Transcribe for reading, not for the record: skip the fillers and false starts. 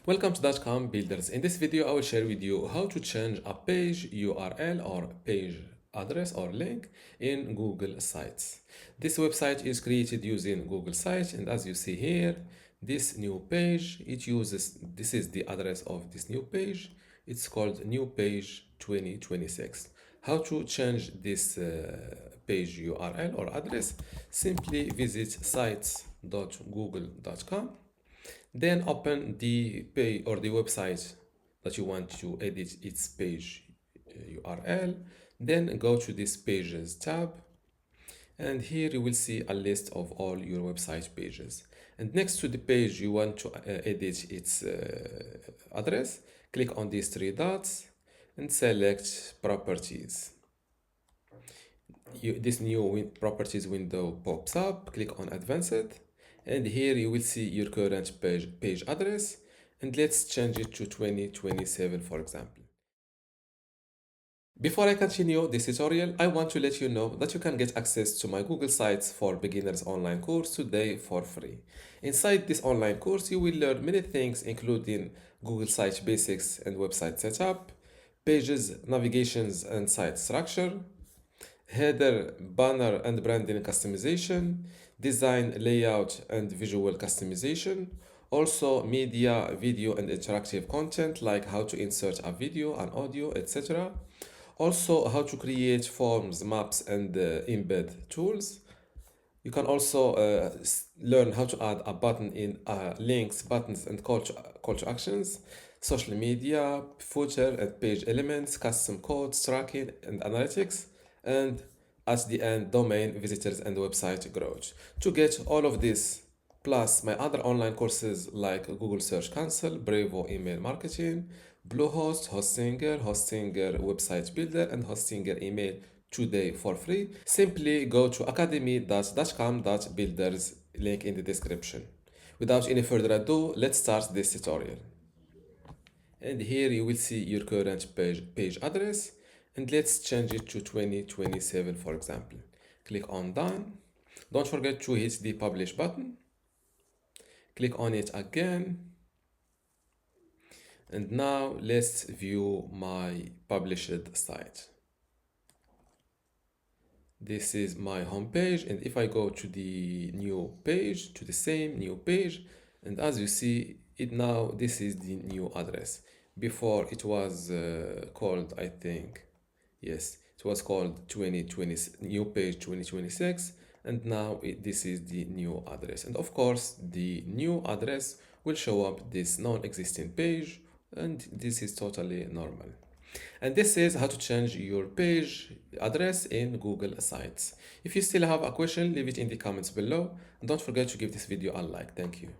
Welcome to dotcom builders. In this video, I will share with you how to change a page URL or page address or link in Google Sites. This website is created using Google Sites, and as you see here, this new page, this is the address of this new page. It's called new page 2026. How to change this page URL or address? Simply visit sites.google.com, then open the page or the website that you want to edit its page URL. Then go to this pages tab, and here you will see a list of all your website pages. And next to the page you want to edit its address, click on these three dots and select properties. This new properties window pops up. Click on advanced, and here you will see your current page address, and let's change it to 2027 for example. Before I continue this tutorial, I want to let you know that you can get access to my Google Sites for Beginners online course today for free. Inside this online course, you will learn many things including Google Sites basics and website setup, pages, navigations and site structure, header, banner and branding customization, design, layout and visual customization, also media, video and interactive content like how to insert a video, an audio, etc. Also how to create forms, maps and embed tools. You can also learn how to add a button in links, buttons and call to actions, social media, footer and page elements, custom codes, tracking and analytics, and at the end, domain, visitors and website growth. To get all of this, plus my other online courses like Google Search Console, Brevo Email Marketing, Bluehost, Hostinger Website Builder, and Hostinger Email today for free, simply go to academy.dotcom.builders, link in the description. Without any further ado, let's start this tutorial. And here you will see your current page address, and let's change it to 2027 for example. Click on done. Don't forget to hit the publish button. Click on it again. And now let's view my published site. This is my home page, and if I go to the new page, to the same new page, and as you see it now, this is the new address. Before it was called, I think, yes, it was called 2020 new page 2026, and now this is the new address. And of course the new address will show up this non-existing page, and this is totally normal. And this is how to change your page address in Google Sites. If you still have a question, leave it in the comments below, and don't forget to give this video a like. Thank you.